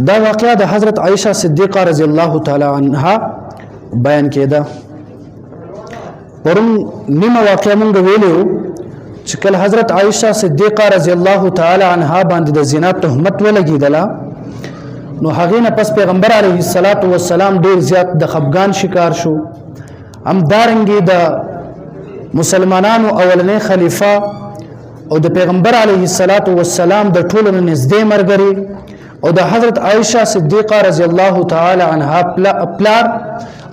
دا واقعه د حضرت عائشه صدیقه رضی الله تعالی عنها بیان کېده. پرون نیمه واقعه مونږ ویلو چې کله حضرت عائشه صدیقه رضی الله تعالی عنها باندې د زنا تهمت ولګېدله نو هغې نه پس پیغمبر علیه الصلاة والسلام ډېر زیات د خفګان شکار شو. همدارنګې د مسلمانانو اولنی خلیفه او د پیغمبر علیه الصلاة والسلام د ټولو نه نږدې ملګري او د حضرت عائشه صدیقه رضی الله تعالی عنها پلار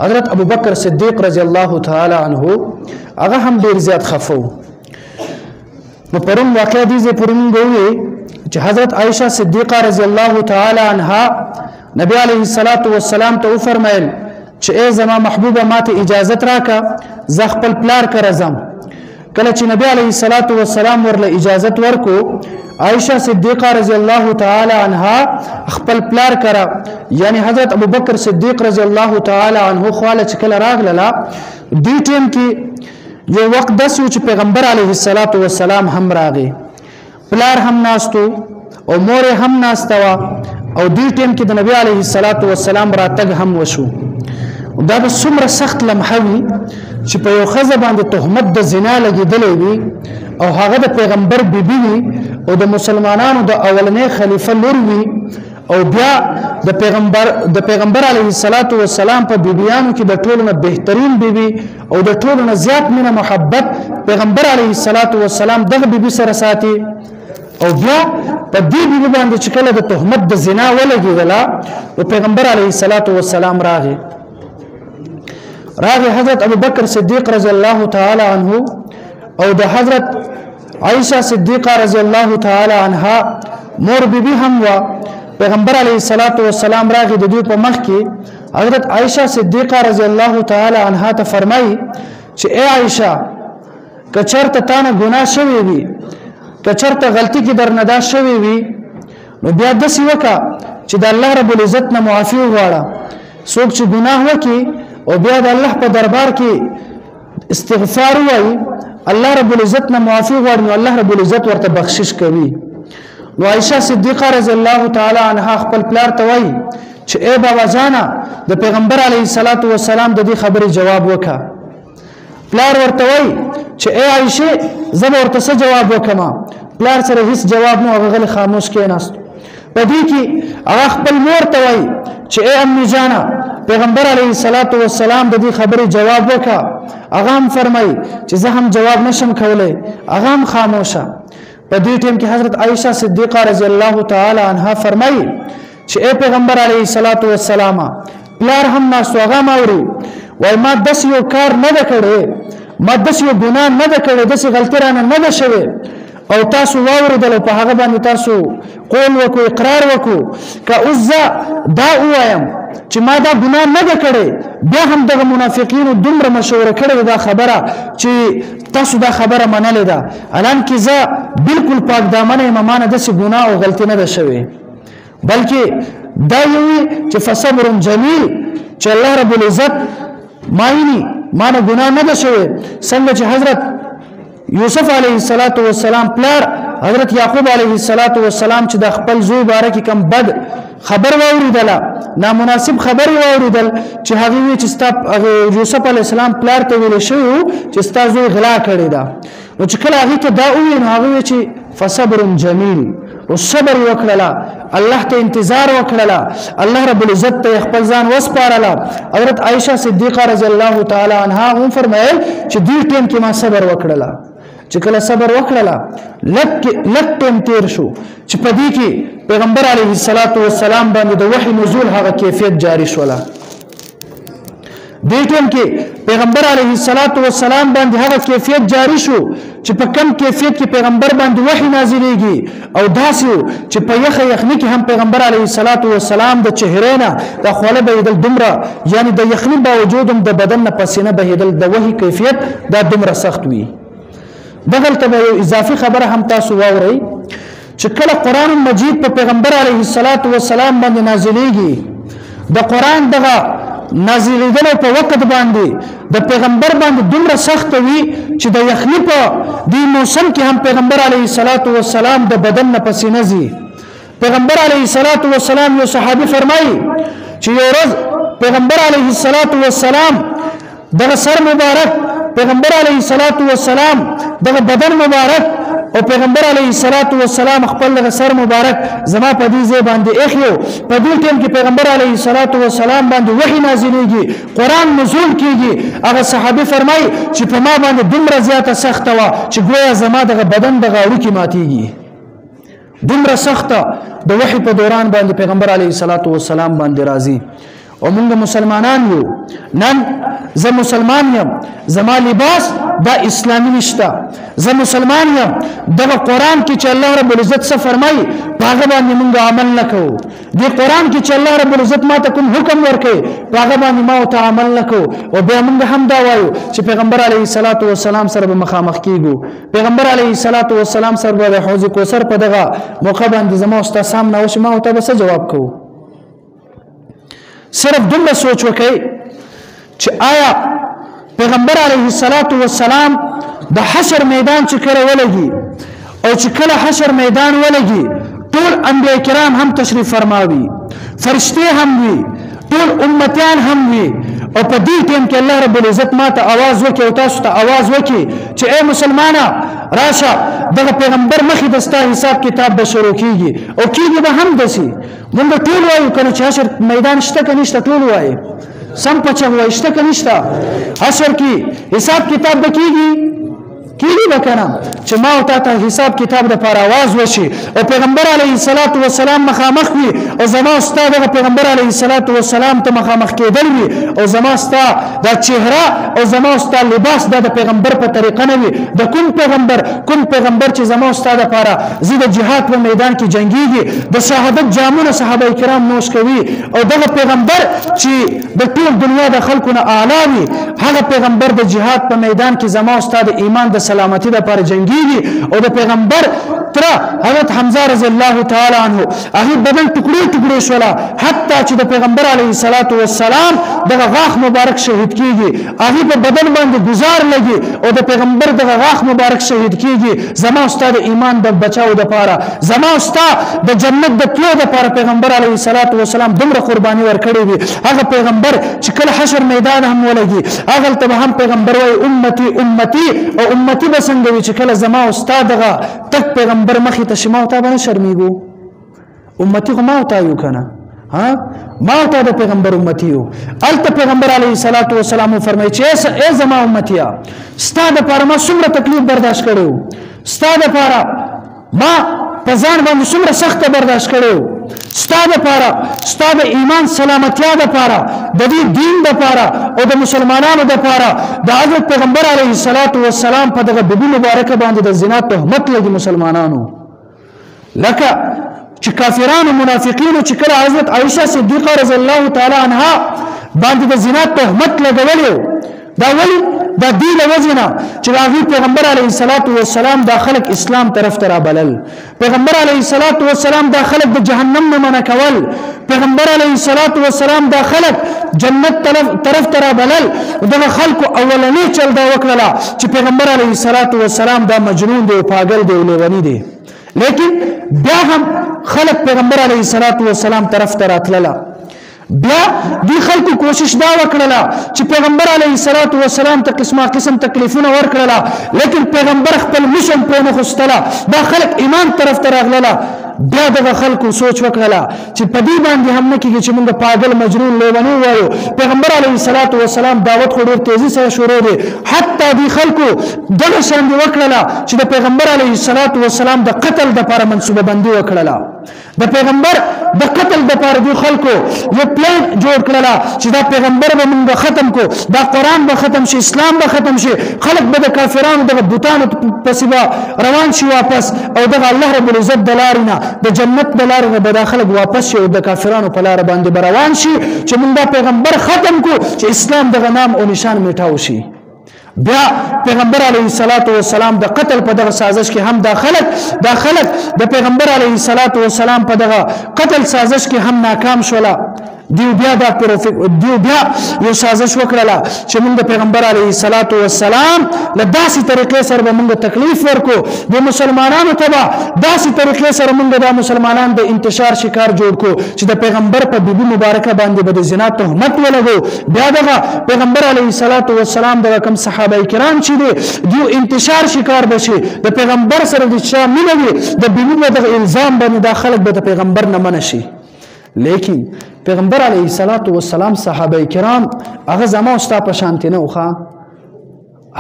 حضرت ابوبکر صدیق رضی الله تعالی عنه هغه هم ډیر زیات خفو. نو پرون واقع دي زه پرون غوي چې حضرت عائشه صدیقه رضی الله تعالی عنها نبی علیه الصلاة والسلام ته فرمایل چې ای زما محبوبه ماته اجازه راکا زه خپل پلار کره ځم. کله چې نبی علیه الصلاة والسلام ورله اجازه ورکو عائشه صدیقه رضی الله تعالی عنها خپل پلار کرا یعنی حضرت ابوبکر صدیق رضی الله تعالی عنه خواله چې کله راغله دې ټیم کې یو وخت داسې چې پیغمبر علیه الصلاة والسلام هم راغی، پلار هم ناستو او مور هم ناستوا او دې ټیم کې د نبی علیه الصلاة والسلام راتګ هم وشو. دا به څومره سخت لمحه وي چې په یو ښځه باندې تهمت د زنا لګېدلی وي او هغه د پیغمبر بیبي وي او د مسلمانانو د اولنی خلیفه لور وي او بیا د پیغمبر علیه الصلاة والسلام په بیبیانو کې د ټولو نه بهترین بیبي او د ټولو نه زیات مینه محبت پیغمبر علیه الصلاة والسلام دغه بیبي سره ساتي او بیا په دې بیبي باندې چې کله د تهمت د زنا ولګېدله او پیغمبر علیه الصلاة والسلام راغی حضرت ابوبکر صدیق رضی الله تعالی عنه او د حضرت عائشه صدیقه رضی الله تعالی عنها مور بیبي هم وا. پیغمبر علیه الصلاة والسلام راغی د دوی په مخ کې حضرت عائشه صدیقه رضی الله تعالی عنها ته فرمایي چې ای عائشه که چېرته تا نه ګناه شوی وي که چېرته غلطي کې درنه دا شوی وي نو بیا داسې وکړه چې د الله رب العزت نه معافي وغواړه. څوک چې ګناه وکړي او بیا د الله په دربار کې استغفار وایي الله رب العزت نه معافي غواړي نو الله رب العزت ورته بخشش کوي. نو عائشه صدیقه رضی الله تعالی عنها خپل پلار ته وایي چې ای بابا جانا د پیغمبر علیه الصلاة والسلام د دې خبرې جواب وکړه. پلار ورته وایي چې ای عائشه زه به ورته څه جواب وکړم. پلار سره هیڅ جواب نه، هغه غلی خاموش کېناست. په دې کې هغه خپل مور ته وایي چې ای امي جانا پیغمبر علیه الصلاة والسلام د دې خبرې جواب وکړه. هغه هم فرمایي چې زه هم جواب نشم کولی، هغه هم خاموشه. په دې ټیم کې حضرت عائشه صدیقه رضی الله تعالی عنها فرمایي چې ای پیغمبر علیه الصلاة والسلام پلار هم ناستو، هغه هم اوري وایي ما داسې یو کار نه ده کړی، ما داسې یو ګناه نه ده کړی، داسې غلطي رانه نه ده شوې او تاسو واورېدل په هغه باندې تاسو قول وکړو اقرار وکړو. که اوس زه دا ووایم چې ما دا ګناه نه ده کړې بیا هم دغه منافقینو دومره مشوره کړې دا خبره چې تاسو دا خبره منلې ده، الان کې زه بالکل پاک دامنه یم، ما نه داسې ګناه او غلطي نه ده شوې بلکې دا یو چې فصبر جمیل چې الله رب العزت مایني ما نه ګناه نه ده شوې. څنګه چې حضرت یوسف علیه الصلاة والسلام پلار حضرت یعقوب علیه الصلاة والسلام چې د خپل زوی باره کې کم بد خبر واوریدله، نامناسب خبر واوریدل چې هغه وی چې ستا یوسف علیه السلام پلار ته ویل شوی چې ستا زوی غلا کړی ده. نو چې کله هغه ته دا وی نو هغه چې فصبر جمیل او صبر وکړه، الله ته انتظار وکړه، الله رب العزت ته خپل ځان وسپارله. حضرت عائشه صدیقه رضی الله تعالی عنها هم فرمایل چې دې ټیم کې ما صبر وکړه. چې کله صبر وکړه لږ ټیم تیر شو چې په دې کې پیغمبر علیه الصلاة والسلام باندې د وحی نزول هغه کیفیت جاری شوله. دې ټیم کې پیغمبر علیه الصلاة والسلام باندې هغه کیفیت جاری شو چې په کم کیفیت کې پیغمبر باندې وحی نازلېږي او داسې چې په یخني کې هم پیغمبر علیه الصلاة والسلام د چهرې نه د خوله بهېدل دومره یعنی د یخني باوجود هم د بدن نه پسینه بهېدل د وحی کیفیت دا دومره سخت وي. دغلته به یو اضافي خبره هم تاسو واورئ چې کله قرآن مجید په پیغمبر علیه الصلاة والسلام باندې نازلېږي د قرآن دغه نازلېدلو په وخت باندې د پیغمبر باندې دومره سخت وي چې د یخني په دې موسم کې هم پیغمبر علیه الصلاة والسلام د بدن نه پسینه ځي. پیغمبر علیه الصلاۃ والسلام یو صحابي فرمایي چې یو ورځ پیغمبر علیه الصلاۃ والسلام دغه سر مبارک، پیغمبر علیه الصلاۃ والسلام دغه بدن مبارک او پیغمبر علیه الصلاۃ والسلام خپل دغه سر مبارک زما په دې ځای باندې اخیو. په دې ټیم کې پیغمبر علیه الصلاۃ والسلام باندې وحی نازلېږي، قران نزول کیږي. هغه صحابي فرمایي چې په ما باندې دومره زیاته سخته وه چې ګویا زما دغه بدن دغه اړوکې ماتېږي. دومره سخته د وحی په دوران باندې پیغمبر علیه الصلاۃ والسلام باندې راځي. او موږ مسلمانان یو، نن زه مسلمان یم، زما لباس دا اسلامي نشته، زه مسلمان یم. دغه قرآن کې چې الله رب العزت څه فرمایي په هغه باندې موږ عمل نه کوو. دې قرآن کې چې الله رب العزت ماته کوم حکم ورکوي په هغه باندې ما ورته عمل نه کوو. او بیا موږ هم دا وایو چې پیغمبر علیه الصلاۃ والسلام سره به مخامخ کیږو، پیغمبر علیه الصلاۃ والسلام سره به د حوض کوثر په دغه موقع باندې زما او ستا سامنے وشي، ما ورته به څه جواب کوو؟ صرف دومره سوچ وکړئ چې آیا پیغمبر علیه الصلاۃ والسلام د حشر میدان چې کله ولګي او چې کله حشر میدان ولګي ټول انبیاء کرام هم تشریف فرماوي، فرشتي هم وي، ټول امتیان هم وي. او په دې ټیم کې الله رب العزت ماته आवाज وکي او تاسو ته आवाज وکي چې اے مسلمانه راشه دغه پیغمبر مخې دستا حساب کتاب به شروع کیږي او کیږي به هم دسي. موږ ټول وایو کنه چې حشر میدان شته که نشته؟ ټول وایي سم پچه وایي شته که نشته؟ حشر کې حساب کتاب به کیږي به کنه چې ما او تا ته حساب کتاب د پر आवाज وشي او پیغمبر علیه الصلاۃ والسلام مخامخ وي او زما استاد پیغمبر علیه الصلاۃ والسلام ته مخامخ کېدل وي او زما استاد د چهره او زما استاد لباس د پیغمبر په طریقه نه وي. د کوم پیغمبر چې زما استاد لپاره زید جهاد په میدان کې جنگيږي، د شهادت جامونه صحابه کرام نوش کوي او دغه پیغمبر چې د ټول دنیا د خلکو نه اعلی وي، هغه پیغمبر د جهاد په میدان کې زما استاد ایمان د سلامتی د پر جنگيږي او د پیغمبر تر حضرت حمزه رضی الله تعالی عنہ هغه بدن ټکړې شولا، حتی چې د پیغمبر علیه الصلاۃ والسلام دغه غاښ مبارک شهید کیږي، هغه په بدن باندې گزار لګي او د پیغمبر دغه غاښ مبارک شهید کیږي. زما استاد ایمان د بچاو د پاره، زما استاد د جنت د تلو د پاره پیغمبر علیه الصلاۃ والسلام دومره قرباني ورکړي وي. هغه پیغمبر چې کله حشر میدان هم ولګي هغه ته هم پیغمبر وای امتی امتی او امتی به څنګه وي چې کله زما استاد دغه تک پیغمبر مخې ته شما او تا باندې شرمېږو. امتی خو ما او تا یو کنه، ها ما او تا د پیغمبر امتی یو. الته پیغمبر علیه الصلاۃ والسلام فرمایي چې ای زما امتیا ستا دپاره ما څومره تکلیف برداشت کړی، ستا دپاره ما په ځان باندې څومره سخته برداشت کړی، ستا دپاره ستا د ایمان سلامتیا دپاره د دې دین دپاره او د مسلمانانو دپاره د حضرت پیغمبر علیه الصلاۃ والسلام په دغه بیبي مبارکه باندې د زنا تهمت لګي مسلمانانو. لکه چې کافرانو منافقینو چې کله حضرت عائشه صدیقه رضی الله تعالی عنها باندې د زنا تهمت لګولیو، دا ولی دا دی له وجنه چې هغه پیغمبر علیه الصلاۃ والسلام دا خلق اسلام طرف ته رابلل، پیغمبر علیه الصلاۃ والسلام دا خلق د جهنم نه منع کول، پیغمبر علیه الصلاۃ والسلام دا خلق جنت طرف ته رابلل. دغه خلکو اولنی چل دا وکړه چې پیغمبر علیه الصلاۃ والسلام دا مجنون دی، پاگل دی، لیونی دی. لیکن بیا هم خلق پیغمبر علیه الصلاۃ والسلام طرف ته راتلله. بیا دی خلکو کوشش دا وکړه چې پیغمبر علیه الصلاۃ والسلام ته قسم تکلیفونه ورکړه، لیکن پیغمبر خپل مشن په نه خوستله، دا خلک ایمان طرف ته راغله. بیا دغه خلکو سوچ وکړه چې په دې باندې هم نه کېږي چې موږ پاگل مجنون لیونی وایو. پیغمبر علیه الصلاۃ والسلام دعوت خو ډېر تیزی سره شروع دی، حتی دی خلکو دغه شان وکړه چې د پیغمبر علیه الصلاۃ والسلام د قتل دپاره منصوبه بندي وکړه. د پیغمبر د قتل دپاره دی خلکو یو پلان جوړ کړله چې دا پیغمبر به موږ ختم کو، دا قرآن به ختم شي، اسلام به ختم شي، خلک به د کافرانو دغه بوتانو پسې به روان شي واپس او دغه الله رب العزت د لارې نه د جنت د لارې نه به دا خلک واپس شي او د کافرانو په لاره باندې به روان شي چې موږ دا پیغمبر ختم کو چې اسلام دغه نام او نشان میټاو شي. بیا پیغمبر علیه الصلاۃ والسلام د قتل په دغه سازش کې هم داخلت د پیغمبر علیه الصلاۃ والسلام په دغه قتل سازش کې هم ناکام شولا. دیو بیا یو سازش وکړه چې موږ د پیغمبر علیه الصلاۃ والسلام له داسې طریقې سره به موږ تکلیف ورکو د مسلمانانو ته به داسې طریقې سره موږ د مسلمانانو د انتشار شکار جوړ کو چې د پیغمبر په بیبي مبارکه باندې به د زنا تهمت ولګو بیا دغه پیغمبر علیه الصلاۃ والسلام دغه کوم صحابه کرام چې دي دیو انتشار شکار بشي د پیغمبر سره د چا مینه وي د بیبي دغه الزام باندې د خلک به د پیغمبر نه منشي لیکن پیغمبر علیه الصلاۃ والسلام صحابه کرام هغه زما او ستا په شانتی نه وخا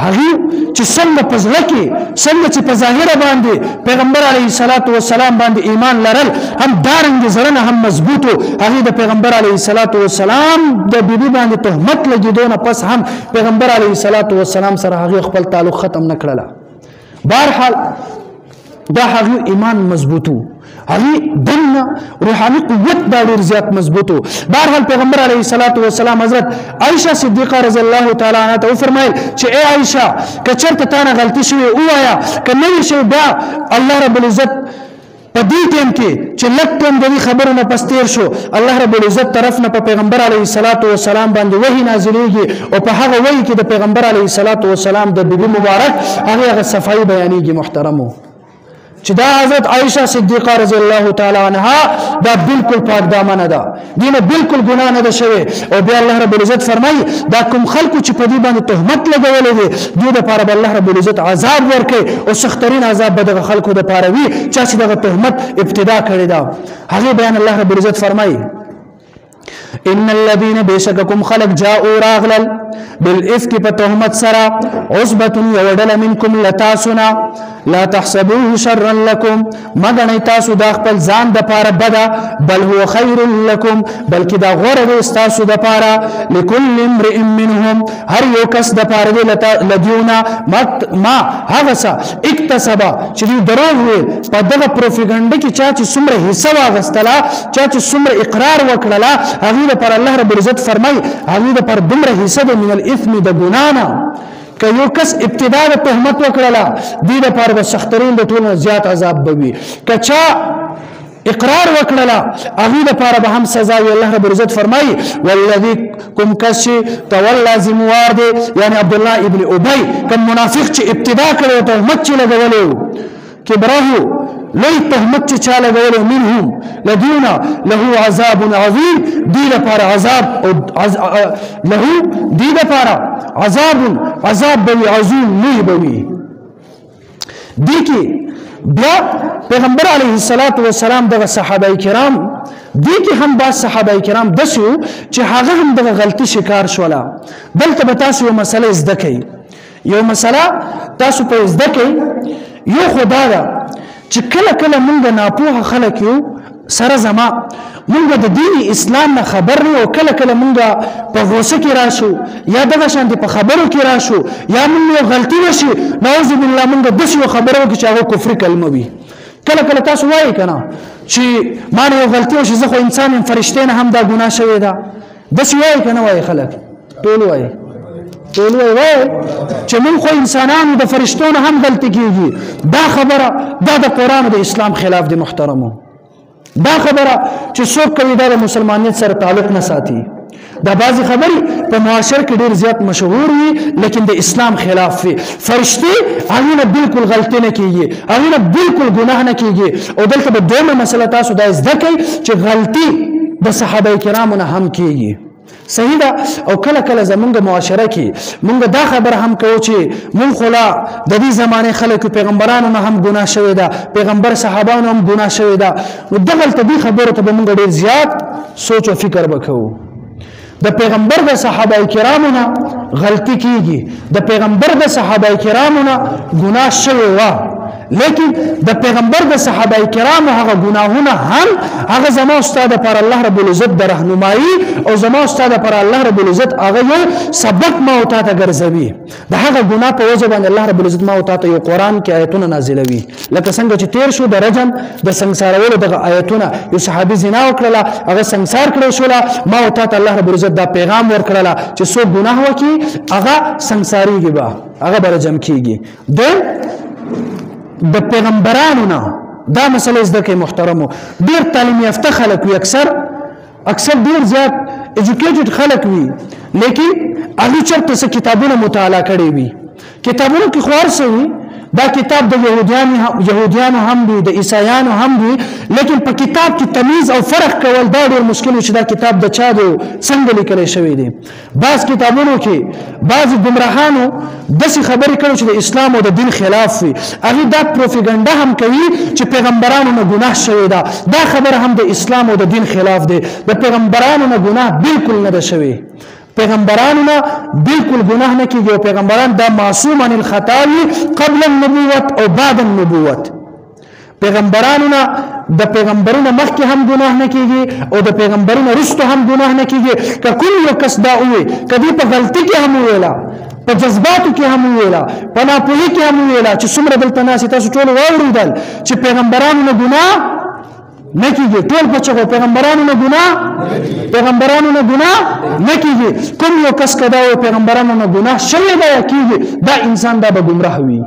هغه چې څنګه په ځل کې څنګه چې په ظاهر باندې پیغمبر علیه الصلاۃ والسلام باندې ایمان لرل هم دارنګ زړه هم مضبوطو هغه د پیغمبر علیه الصلاۃ والسلام د بیبي باندې تهمت لګیدو نه پس هم پیغمبر علیه الصلاۃ والسلام سره هغه خپل تعلق ختم نکړل بهرحال دا هغه ایمان مضبوطو هغه دنه روحاني قوت دا ډیر زیات مضبوطو بهرحال پیغمبر علیه الصلاۃ والسلام حضرت عائشہ صدیقہ رضی الله تعالی عنها ته فرمایل چې اے عائشہ کچرته تا نه غلطی شوی وایا کنه شی دا الله رب العزت په دې ټیم کې چې لکه د خبرو نه پستیر شو الله رب العزت طرف نه په پیغمبر علیه الصلاۃ والسلام باندې وحی نازلېږي او په هغه وحی کې د پیغمبر علیه الصلاۃ والسلام د بیبي مبارک هغه صفای بیانېږي محترمو چې دا حضرت عائشہ صدیقہ رضی الله تعالی عنها دا بالکل پاک دامن ده دینه بالکل ګناه نه ده شوی او بیا الله رب العزت فرمایي دا کوم خلکو چې په دې باندې تهمت لګولې دي دوی د پاره الله رب العزت عذاب ورکړي او سخترین عذاب به د خلکو د پاره وي چې دغه تهمت ابتدا کړی دا هغه بیان الله رب العزت فرمایي ان الذين بشككم خلق جاءوا راغلل بالافك بتهمت سرا عصبه يودل منكم لتاسنا لا تحسبوه شرا لكم مغنی تاسو د خپل ځان د پاره بدا بل هو خير لكم بلکې دا غوړه تاسو د پاره لكل امرئ منهم هر یو کس د پاره لدیونا ما هغه څه اکتسب چې دروغ وي په دغه پروپاګاندا کې چې څومره حصہ واغستلا چې څومره اقرار وکړلا هغه پر الله رب العزت فرمای هغه پر دومره حصہ د من الاثم د ګنانا که یو کس ابتدا د تهمت وکړلا دې لپاره د سخترین د ټولو زیات عذاب بوي کچا اقرار وکړلا هغه لپاره به هم سزا وي الله رب العزت فرمای والذي کوم کس تولى زموار دي یعنی عبد الله ابن ابي کوم منافق چې ابتدا کړو تهمت چې لګولو کبره لوی تهمت چې چا لګولو منهم لدينا له عذاب عظیم دی لپاره عذاب او له دی لپاره عذاب به عظیم لوی بوي دی کې بیا پیغمبر علیه الصلاۃ والسلام دغه صحابه کرام دی کې هم با صحابه کرام دسو چې هغه هم دغه غلطي شکار شولا دلته به تاسو یو مسله زده کړئ یو مسله تاسو په زده کړئ یو خدا دا چې کله کله مونږ ناپوه خلک یو سره زما مونږ د دین اسلام نه خبر نه او کله کله مونږ په غوسه کې راشو یا دغه شان په خبرو کې راشو یا مونږ یو غلطي وشي نعوذ بالله مونږ د څه خبرو کې چې هغه کفر کلمه وي کله کله تاسو وایي کنه چې ما نه یو غلطي وشي زه خو انسان فرشته نه هم دا ګناه شوی دا د څه وایي کنه وایي خلک ټول وایي چې موږ خو انسانانو د فرشتو نه هم غلطي کیږي دا خبره د قرآن او د اسلام خلاف دي محترمو دا خبره چې څوک کوي د مسلمانیت سره تعلق نه ساتي دا بعضی خبرې په معاشره کې ډیر زیات مشهور وي لیکن د اسلام خلاف وي فرشتي هغه بالکل غلطي نه کیږي هغه بالکل ګناه نه کیږي او دلته به دومره مسله تاسو د زده کوي چې غلطي د صحابه کرامو نه هم کیږي صحیح ده او کله کله زمونږ معاشره کې مونږ دا خبر هم کوو چې مونږ خلا د دې زمانه خلکو پیغمبرانو نه هم ګناه شوی ده پیغمبر صحابانو هم ګناه شوی ده نو دغه دې خبره ته مونږ ډیر زیات سوچ او فکر وکړو د پیغمبر د صحابه کرامو نه غلطي کیږي د پیغمبر د صحابه کرامو نه ګناه شوی و لیکن د پیغمبر د صحابه کرامو هغه ګناهونه هم هغه زما استاد پر الله رب العزت د رهنمایي او زما استاد پر الله رب العزت هغه یو سبق ما او ته ګرځوي د هغه ګناه په وجه باندې الله رب العزت ما او ته یو قران کې آیتونه نازلوي لکه څنګه چې تیر شو د رجم د سنگسارولو د آیتونه یو صحابي زنا وکړه هغه سنگسار کړو شو ما او ته الله رب العزت دا پیغام ورکړه چې څو ګناه وکي هغه سنگساریږي با هغه برجم کیږي د پیغمبرانو نه دا مسله زده کې محترمو ډیر تعلیم یافته خلک وي اکثر اکثر ډیر زیات ایجوکیټډ خلک وي لیکن هغه چرته څه کتابونه مطالعه کړي وي کتابونو کې خور سوي دا کتاب د يهوديانو هم دي د عیسایانو هم دي لیکن په کتاب کې تمیز او فرق کول دا ډیر مشکل چې دا کتاب د چا دی څنګه لیکل شوی دی بعض کتابونو کې بعض گمراهانو داسې خبرې کوي چې د اسلام او د دین خلاف وي هغه دا پروپاګاندا هم کوي چې پیغمبرانو نه ګناه شوی دا خبره هم د اسلام او د دین خلاف دی د پیغمبرانو نه ګناه بالکل نه ده شوی پیغمبرانو نه بالکل گناه نه کیږي او پیغمبران دا معصوم عن الخطا قبل النبوت او بعد النبوت پیغمبرانو نه د پیغمبرونو مخکې هم گناه نه کیږي او د پیغمبرونو وروسته هم گناه نه کیږي که کل یو کس دا وي کدی په غلطي کې هم ویلا په جذباتو کې هم ویلا په ناپوهي کې هم ویلا چې څومره دلته ناس تاسو ټول واوریدل چې پیغمبرانو نه گناه نه کیږي ټول بچو پیغمبرانو نه ګناه نه کیږي کوم یو کس کدا او پیغمبرانو نه ګناه شوی دا کیږي دا انسان دا به گمراه وي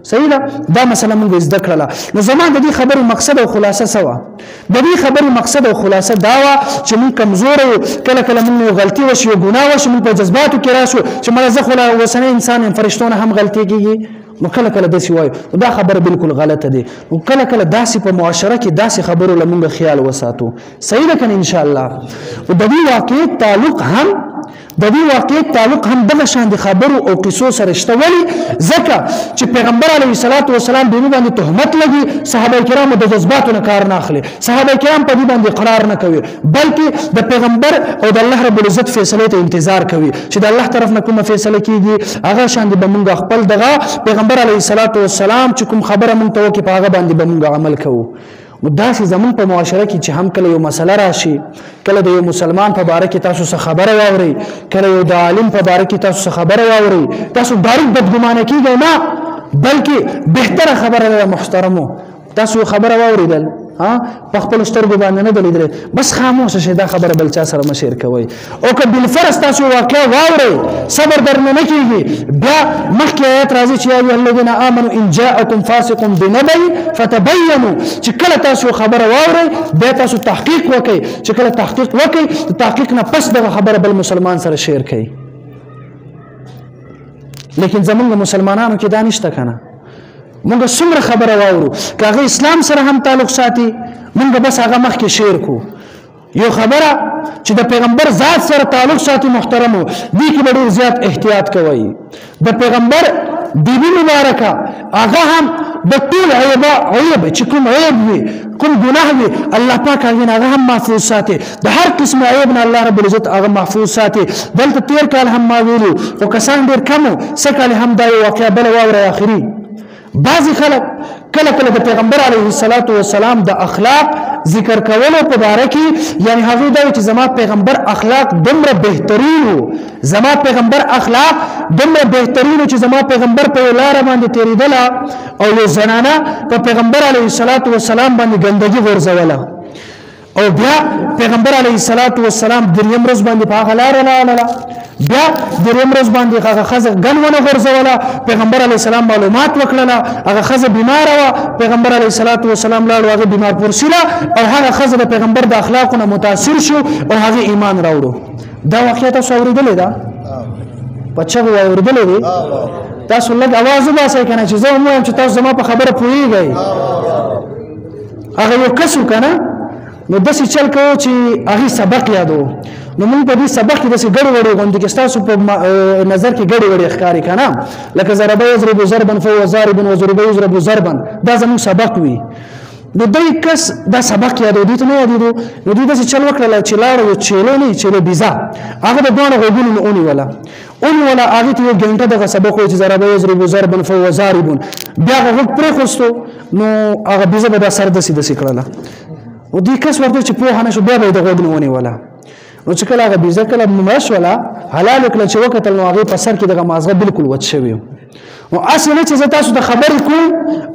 صحیح ده دا مسله موږ زده کړله نو زموږ د دې خبرې مقصد او خلاصه سوا د دې خبرې مقصد او خلاصه دا و چې موږ کمزور یو کله کله موږ غلطي وشي او ګناه وشي موږ په جذباتو کې راشو چې مرزه خلا وسنه انسان فرشتونه هم غلطي کیږي نو کله کله داسې وایو دا خبره بالکل غلطه ده او کله کله داسې په معاشره کې داسې خبرو لمونږ خیال وساتو صحیح ده کنه ان شاء الله او د دې واقعي تعلق هم دغه شان دي خبرو او قصو سره شته ولی ځکه چې پیغمبر علیه الصلاۃ والسلام د باندې تهمت لګي صحابه کرام د جذباتو نه کار نه اخلي صحابه کرام په دې باندې قرار نه کوي بلکې د پیغمبر او د الله رب العزت فیصله ته انتظار کوي چې د الله طرف نه کومه فیصله کیږي هغه شان دي بمونږ خپل دغه پیغمبر علیه الصلاۃ والسلام چې کوم خبره مونږ ته وکي په هغه باندې بمونږ عمل کوو داسې زمون په معاشره کې چې هم کله یو مسله راشي کله د یو مسلمان په باره کې تاسو څه خبره واوري کله یو د عالم په باره کې تاسو څه خبره واوري تاسو ډایرکټ بدګمانه کیږئ نه بلکې بهتره خبره ده محترمو تاسو خبره واوریدل په خپل سترګو باندې نه دلیدل بس خاموش شئ دا خبره بل چا سره مشیر کوي او که بالفرض تاسو واقع واوري صبر درنه نه کیږي بیا مخکې آیت راځي چې ایه الذين امنوا ان جاءكم فاسق بنبأ فتبينوا چې کله تاسو خبره واوري بیا تاسو تحقیق وکړئ چې کله تحقیق وکړئ تحقیق نه پس دغه خبره بل مسلمان سره شیر کړئ لیکن زمونږ مسلمانانو کې دا نشته کنه مونږ څومره خبره واورو که هغه اسلام سره هم تعلق ساتي مونږ بس هغه مخکې شیر کو یو خبره چې د پیغمبر ذات سره تعلق ساتي محترمو دې کې ډېر زیات احتیاط کوئ د پیغمبر بیبي مبارکه هغه هم د ټول عیب چې کوم عیب وي کوم ګناه وي الله پاک هغه هم محفوظ ساتي د هر قسم عیب نه الله رب العزت هغه محفوظ ساتي دلته تیر کال هم ما ویلو او کسان ډېر کم سکه هم دا واقعا بل واوره اخري بعضی خلک کله کله د پیغمبر علیه الصلاۃ والسلام د اخلاق ذکر کولو په باره کې یعنی هغه دا چې زما پیغمبر اخلاق دومره بهترین وو زما پیغمبر اخلاق دومره بهترین چې زما پیغمبر په لار باندې تیریدل او یو زنانه په پیغمبر علیه الصلاۃ والسلام باندې ګندګي غورځوله او بیا پیغمبر علیه الصلاۃ والسلام دریم ورځ باندې په هغه لار لاله بیا دریم ورځ باندې هغه خزه ګنونه غورځوله پیغمبر علیه السلام معلومات وکړه هغه خزه بیمار و پیغمبر علیه الصلاۃ والسلام لاړ هغه بیمار پورسیله او هغه خزه د پیغمبر د اخلاقونو متاثر شو او هغه ایمان راوړو دا واقعیت تاسو اوریدلې ده پچغه اوریدلې دي تاسو لږ आवाज وباسئ کنه چې زه هم چې تاسو زما په خبره پوهیږئ هغه یو کسو کنه نو داسې چل کوو چې هغه سبق یادو نو موږ په دې سبق کې داسې ګډ وړي غوندې کې تاسو په نظر کې ګډ وړي ښکاري کنه لکه ضرب یضرب ضربا فهو ضارب وضرب یضرب ضربا دا زموږ سبق وي نو دای کس دا سبق یادو دي ته نه یادو نو دې داسې چل وکړل چې لاړو یو چیلو نه چیلو بيزا هغه د دوه غوګونو اونې ولا هغه ته یو غنټه دغه سبق وي چې ضرب یضرب ضربا فهو ضارب بیا هغه پرې خوستو نو هغه بيزا به سر دسي کړل او دې کس ورته چې په هانه شو بیا به د غوګونو اونې ولا نو چې کله هغه بيزا کله مش ولا حلال کله چې وکتل نو هغه په سر کې دغه مازغه بالکل وچ شوی او اصل چې تاسو د خبرې کوم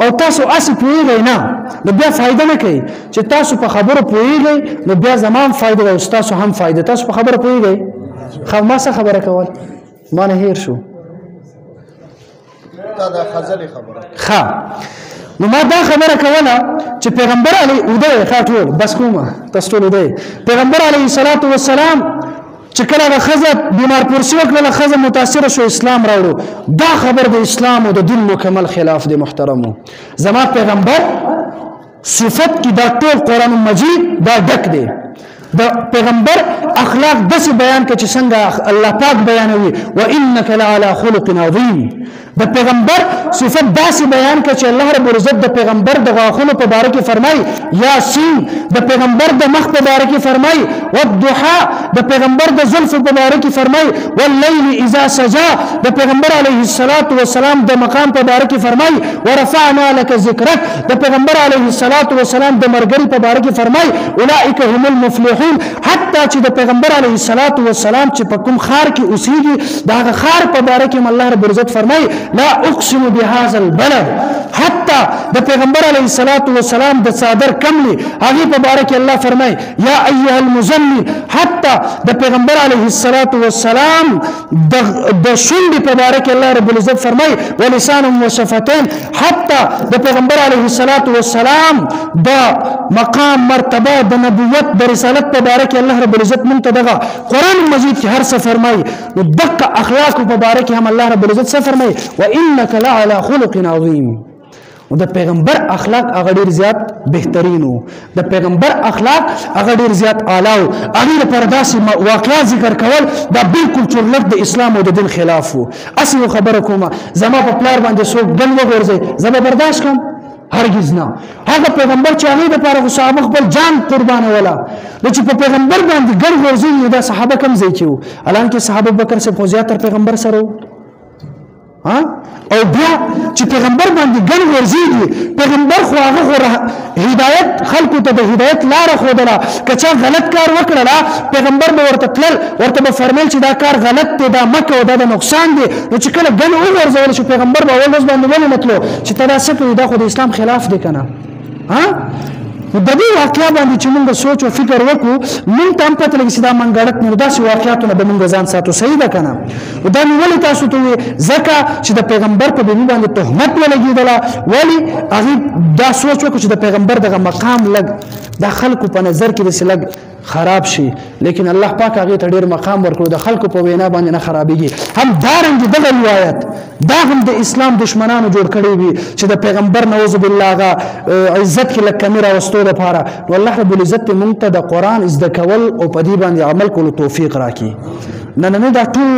او تاسو اصل پوهیږئ نه نو بیا فائدہ نه کوي چې تاسو په خبرو پوهیږئ نو بیا زمان فائدہ او تاسو هم فائدہ تاسو په خبرو پوهیږئ خو ما څه خبره کول ما نه هیر شو دا خزلې خبره ښه نو ما دا خبره کوله چې پیغمبر علی اوده خاطول بس کومه تاسو ټول اوده پیغمبر علیه الصلاۃ والسلام چې کله د خزه بیمار پرسی وکړه خزه متاثر شو اسلام راوړو دا خبر د اسلام او د دین مکمل خلاف دی محترمو زما پیغمبر صفت کی دا ټول قران مجید دا ډک دی د پیغمبر اخلاق داسې بیان کړي چې څنګه الله پاک بیانوي وانک لعلى خلق عظیم د پیغمبر صفت داسې بیان کړي چې الله رب العزت د پیغمبر د غاښونو په باره کې فرمایي یاسین د پیغمبر د مخ په باره کې فرمایي والضحى د پیغمبر د زلف په باره کې فرمایي واللیل اذا سجى د پیغمبر علیه الصلاۃ والسلام د مقام په باره کې فرمایي ورفعنا لك ذکرک د پیغمبر علیه الصلاۃ والسلام د مرګري په باره کې فرمایي اولئک هم المفلحون حتی چې د پیغمبر علیه الصلاۃ والسلام چې په کوم خار کې اوسېږي دا خار په باره کې الله رب العزت فرمایي لا اقسم بهذا البلد حتی د پیغمبر علیه الصلاۃ والسلام د صادر کملی هغه په باره کې الله فرمایي یا ایها المزمل حتی د پیغمبر علیه الصلاۃ والسلام د شونډې په باره کې الله رب العزت فرمایي ولسان وشفتين حتی د پیغمبر علیه الصلاۃ والسلام د مقام مرتبه د نبوت د رسالت په باره کې الله رب العزت مونږ ته دغه قران مجید کې هر څه فرمایي نو دغه اخلاق په باره کې هم الله رب العزت څه فرمایي وانک لعلى خلق عظیم او د پیغمبر اخلاق هغه ډیر زیات بهترین وو د پیغمبر اخلاق هغه ډیر زیات اعلی وو هغه پر داسې واقعات ذکر کول دا بالکل چورلټ د اسلام او د دین خلاف وو اصل خبره کومه زما په پلار باندې څوک ګل وګرځي زما برداشت کوم هرگز نه هغه پیغمبر چې هغه د پاره صحابه خپل جان قربان ولا چې په پیغمبر باندې ګر ورځي دا صحابه کم ځای کیو الان کې صحابه بکر سے فوزیات تر پیغمبر سره ها او بیا چې پیغمبر باندې ګن ورځي پیغمبر خو هغه هدایت خلکو ته د هدایت لار خودله کچا غلط کار وکړه پیغمبر به ورته تل ورته به فرمایل چې دا کار غلط دی دا مکه او دا د نقصان دی نو چې کله ګن ورځول چې پیغمبر به اول ورځ باندې ونه نتلو چې تدا څه دا خو د اسلام خلاف دی کنه ها د دې واقعیا باندې چې موږ سوچ او فکر وکړو موږ ته هم پته لګي چې دا منګړت نه داسې واقعیاتونه به موږ ځان ساتو صحیح ده کنه دا ولې تاسو ته ځکه چې د پیغمبر په بیبي باندې تهمت ولګېدله ولې هغه دا سوچ وکړو چې د پیغمبر دغه مقام لګ د خلکو په نظر کې د لګ خراب شي لیکن الله پاک هغه ته ډیر مقام ورکړو د خلکو په وینا باندې نه خرابېږي هم دارنګ دغه روایت دا هم د اسلام دشمنانو جوړ کړی وي چې د پیغمبر نعوذ بالله غا عزت کې لکه کیمرا وستو لپاره نو الله رب العزت مونږ ته د قران زده کول او په دې باندې عمل کولو توفیق راکړي نه دا ټول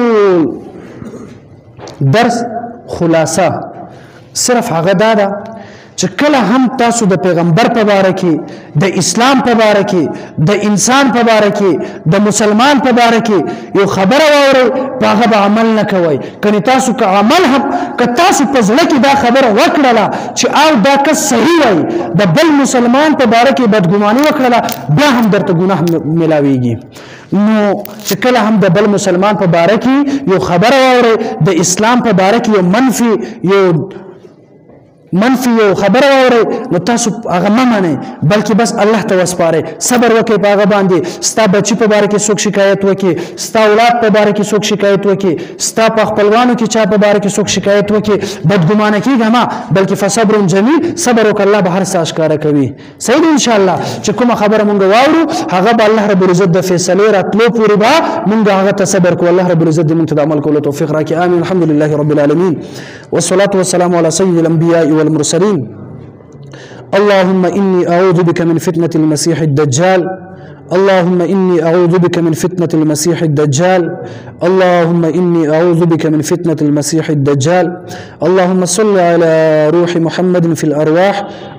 درس خلاصه صرف هغه دا چې کله هم تاسو د پیغمبر په باره کې د اسلام په باره کې د انسان په باره کې د مسلمان په باره کې یو خبره واورئ په هغه به عمل نه کوئ کني تاسو که عمل هم که تاسو په زړه کې دا خبره وکړله چې او دا کس صحیح وای د بل مسلمان په باره کې بدګماني وکړله بیا هم درته ګناه ملاویږي نو چې کله هم د بل مسلمان په باره کې یو خبره واورئ د اسلام په باره کې یو منفي یو خبره واورئ نو تاسو هغه مه منئ بلکې بس الله ته وسپارئ صبر وکړئ په هغه باندې ستا بچي په باره کې څوک شکایت وکړي ستا اولاد په باره کې څوک شکایت وکړي ستا په خپلوانو کې چا په باره کې څوک شکایت وکړي بدګمانه کېږه مه بلکې فصبر جمیل صبر وکړه الله به هر څه اشکاره کوي صحیح دی انشاءالله چې کومه خبره مونږ واورو هغه به الله رب العزت د فیصلې راتلو پورې به مونږ هغه ته صبر کوو الله رب العزت دې مونږ ته د عمل کولو توفیق راکړي آمین الحمد لله رب العالمين والصلاة والسلام على سيد الأنبياء والمرسلين اللهم إني أعوذ بك من فتنة المسيح الدجال اللهم إني أعوذ بك من فتنة المسيح الدجال اللهم إني أعوذ بك من فتنة المسيح الدجال اللهم صل على روح محمد في الأرواح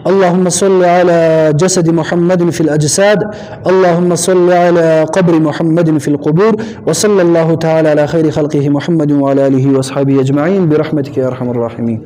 اللهم صل على جسد محمد في الأجساد اللهم صل على قبر محمد في القبور وصلى الله تعالى على خير خلقه محمد وعلى آله وأصحابه أجمعين برحمتك يا أرحم الراحمين.